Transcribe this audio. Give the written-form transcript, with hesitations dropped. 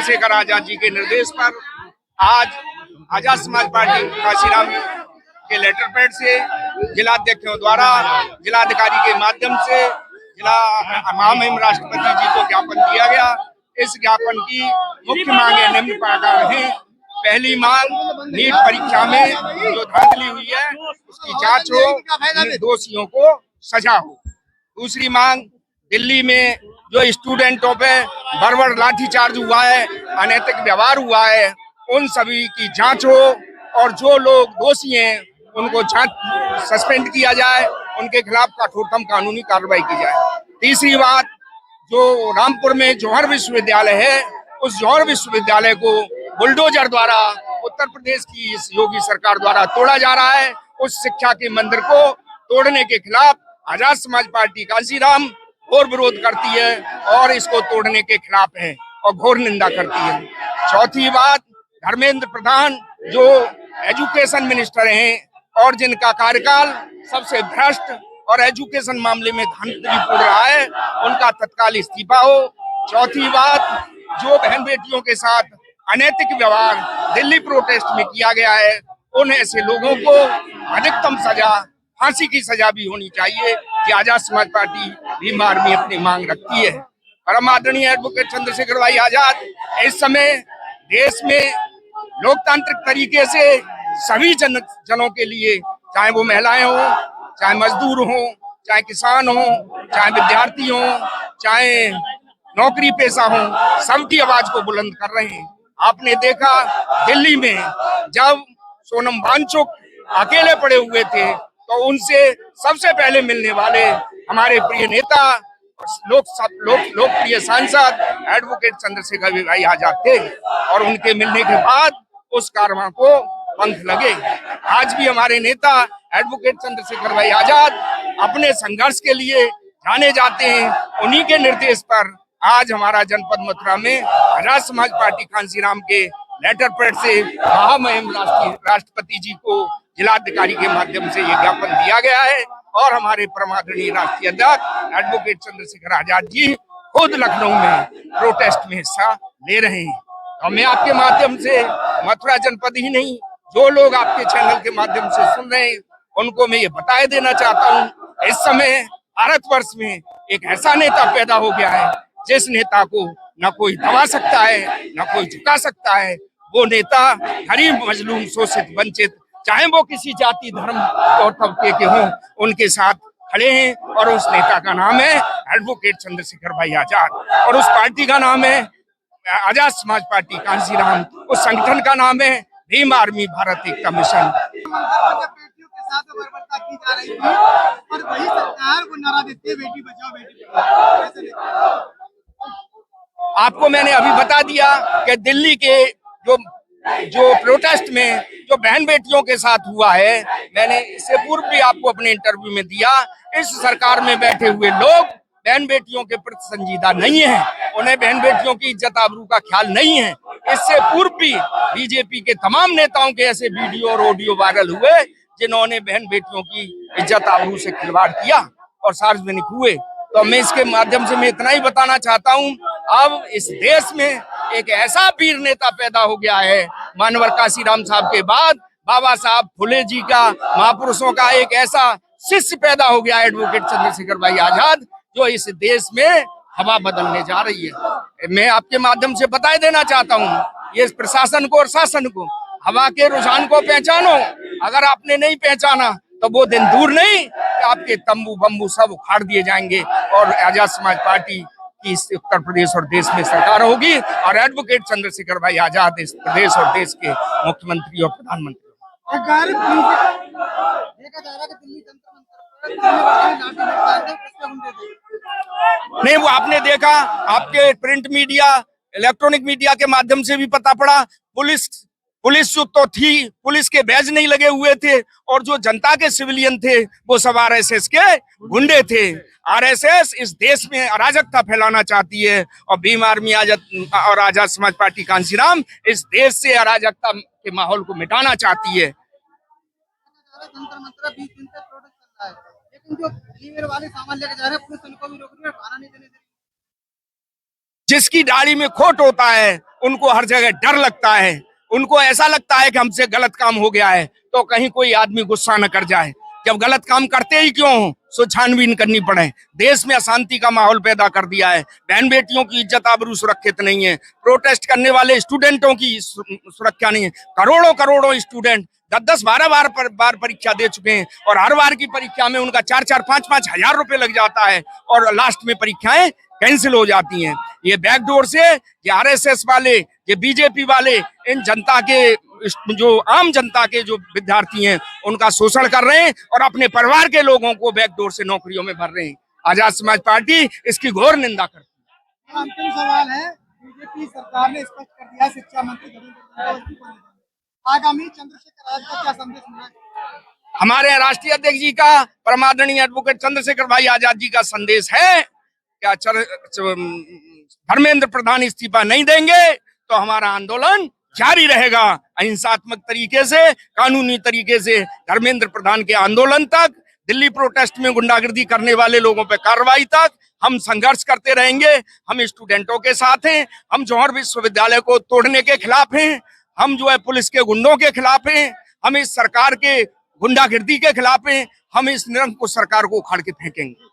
चंद्रशेखर आजाद जी के निर्देश पर आज आजाद समाज पार्टी कांशीराम के लेटर पैड से जिलाध्यक्षों द्वारा जिलाधिकारी के माध्यम से जिला महामहिम राष्ट्रपति जी को ज्ञापन दिया गया। इस ज्ञापन की मुख्य मांगे निम्न प्रकार हैं। पहली मांग, नीट परीक्षा में जो धांधली हुई है उसकी जांच हो, दोषियों को सजा हो। दूसरी मांग, दिल्ली में जो स्टूडेंटों पे बर्बर लाठीचार्ज हुआ है, अनैतिक व्यवहार हुआ है, उन सभी की जांच हो और जो लोग दोषी हैं उनको जांच सस्पेंड किया जाए, उनके खिलाफ कठोरतम कानूनी कार्रवाई की जाए। तीसरी बात, जो रामपुर में जौहर विश्वविद्यालय है, उस जौहर विश्वविद्यालय को बुलडोजर द्वारा उत्तर प्रदेश की इस योगी सरकार द्वारा तोड़ा जा रहा है। उस शिक्षा के मंदिर को तोड़ने के खिलाफ आजाद समाज पार्टी कांशीराम घोर विरोध करती है और इसको तोड़ने के खिलाफ है और घोर निंदा करती है। चौथी बात, धर्मेंद्र प्रधान जो एजुकेशन मिनिस्टर हैं और जिनका कार्यकाल सबसे भ्रष्ट और एजुकेशन मामले में धांधलीपूर्ण रहा है, उनका तत्काल इस्तीफा हो। चौथी बात, जो बहन बेटियों के साथ अनैतिक व्यवहार दिल्ली प्रोटेस्ट में किया गया है, उन ऐसे लोगों को अधिकतम सजा, फांसी की सजा भी होनी चाहिए। कि आजाद समाज पार्टी भीम आर्मी अपनी मांग रखती है। परम आदरणीय एडवोकेट चंद्रशेखर भाई आजाद इस समय देश में लोकतांत्रिक तरीके से सभी जनों के लिए, चाहे वो महिलाएं हो, चाहे मजदूर हो, चाहे किसान हो, चाहे विद्यार्थी हो, चाहे नौकरी पेशा हो, सबकी आवाज को बुलंद कर रहे हैं। आपने देखा दिल्ली में जब सोनम वांगचुक अकेले पड़े हुए थे तो उनसे सबसे पहले मिलने वाले हमारे प्रिय नेता, लोकप्रिय सांसद एडवोकेट चंद्रशेखर भाई आजाद थे और उनके मिलने के बाद उस कारवां को पंख लगे। आज भी हमारे नेता एडवोकेट चंद्रशेखर भाई आजाद अपने संघर्ष के लिए जाने जाते हैं। उन्हीं के निर्देश पर आज हमारा जनपद मथुरा में आजाद समाज पार्टी कांशीराम के लेटर पैड से महामहिम राष्ट्रपति जी को जिलाधिकारी के माध्यम से ये ज्ञापन दिया गया है और हमारे परमादरणीय राष्ट्रीय अध्यक्ष एडवोकेट चंद्रशेखर आजाद जी खुद लखनऊ में प्रोटेस्ट में हिस्सा ले रहे हैं। और मैं आपके माध्यम से मथुरा जनपद ही नहीं, जो लोग आपके चैनल के माध्यम से सुन रहे हैं, उनको मैं ये बता देना चाहता हूँ, इस समय भारतवर्ष में एक ऐसा नेता पैदा हो गया है जिस नेता को न कोई दबा सकता है, न कोई झुका सकता है। वो नेता गरीब, मजलूम, शोषित, वंचित, चाहे वो किसी जाति, धर्म और तबके के हों, उनके साथ खड़े हैं और उस नेता का नाम है एडवोकेट चंद्रशेखर भाई आजाद और उस पार्टी का नाम है आजाद समाज पार्टी कांशीराम। उस संगठन का नाम है भीम आर्मी भारत एकता मिशन। की जा रही थी और वही सरकार को नारा देती है बेटी बचाओ बेटी पढ़ाओ। आपको मैंने अभी बता दिया कि दिल्ली के जो प्रोटेस्ट में जो बहन बेटियों के साथ हुआ है, मैंने इससे पूर्व भी आपको अपने इंटरव्यू में दिया, इस सरकार में बैठे हुए लोग बहन बेटियों के प्रति संजीदा नहीं है, उन्हें बहन बेटियों की इज्जत आबरू का ख्याल नहीं है। इससे पूर्व भी बीजेपी के तमाम नेताओं के ऐसे वीडियो और ऑडियो वायरल हुए जिन्होंने बहन बेटियों की इज्जत आबरू से खिलवाड़ किया और सार्वजनिक हुए। तो मैं इसके माध्यम से मैं इतना ही बताना चाहता हूँ, अब इस देश में एक ऐसा वीर नेता पैदा हो गया है, मानवर कांशीराम साहब के बाद बाबा साहब फुले जी का, महापुरुषों का एक ऐसा शिष्य पैदा हो गया एडवोकेट चंद्रशेखर भाई आजाद, जो इस देश में हवा बदलने जा रही है। मैं आपके माध्यम से बता देना चाहता हूँ, ये प्रशासन को और शासन को हवा के रुझान को पहचानो। अगर आपने नहीं पहचाना तो वो दिन दूर नहीं कि आपके तंबू बम्बू सब उखाड़ दिए जाएंगे और आजाद समाज पार्टी की इस उत्तर प्रदेश और देश में सरकार होगी और एडवोकेट चंद्रशेखर भाई आजाद इस प्रदेश और देश के मुख्यमंत्री और प्रधानमंत्री। नहीं, वो आपने देखा, आपके प्रिंट मीडिया, इलेक्ट्रॉनिक मीडिया के माध्यम से भी पता पड़ा, पुलिस जो तो थी, पुलिस के बैज नहीं लगे हुए थे और जो जनता के सिविलियन थे वो सब आरएसएस के गुंडे थे। आरएसएस इस देश में अराजकता फैलाना चाहती है और भीम आर्मी और आजाद समाज पार्टी कांशीराम इस देश से अराजकता के माहौल को मिटाना चाहती है। जिसकी दाढ़ी में खोट होता है उनको हर जगह डर लगता है, उनको ऐसा लगता है कि हमसे गलत काम हो गया है तो कहीं कोई आदमी गुस्सा न कर जाए। जब गलत काम करते ही क्यों हो, सो छानबीन करनी पड़े। देश में अशांति का माहौल पैदा कर दिया है, बहन बेटियों की इज्जत आबरू सुरक्षित नहीं है, प्रोटेस्ट करने वाले स्टूडेंटों की सुरक्षा नहीं है। करोड़ों करोड़ों स्टूडेंट 10-12 बार परीक्षा दे चुके हैं और हर बार की परीक्षा में उनका 4-4, 5-5 हजार रुपए लग जाता है और लास्ट में परीक्षाएं कैंसिल हो जाती हैं। ये बैकडोर से ये आरएसएस वाले, ये बीजेपी वाले इन जनता के, जो आम जनता के जो विद्यार्थी हैं उनका शोषण कर रहे हैं और अपने परिवार के लोगों को बैकडोर से नौकरियों में भर रहे हैं। आजाद समाज पार्टी इसकी घोर निंदा करती है। अंतिम सवाल है, बीजेपी सरकार ने स्पष्ट कर दिया शिक्षा मंत्री धर्मेंद्र प्रधान को इस्तीफा देना। आगामी चंद्रशेखर आजाद का क्या संदेश मिला? हमारे राष्ट्रीय अध्यक्ष जी का, परमादरणीय एडवोकेट चंद्रशेखर भाई आजाद जी का संदेश है क्या धर्मेंद्र प्रधान इस्तीफा नहीं देंगे तो हमारा आंदोलन जारी रहेगा। अहिंसात्मक तरीके से, कानूनी तरीके से धर्मेंद्र प्रधान के आंदोलन तक, दिल्ली प्रोटेस्ट में गुंडागर्दी करने वाले लोगों पर कार्रवाई तक हम संघर्ष करते रहेंगे। हम स्टूडेंटों के साथ हैं, हम जौहर विश्वविद्यालय को तोड़ने के खिलाफ हैं, हम जो है पुलिस के गुंडों के खिलाफ हैं, हम इस सरकार के गुंडागर्दी के खिलाफ हैं, हम इस निरंकुश सरकार को उखाड़ के फेंकेंगे।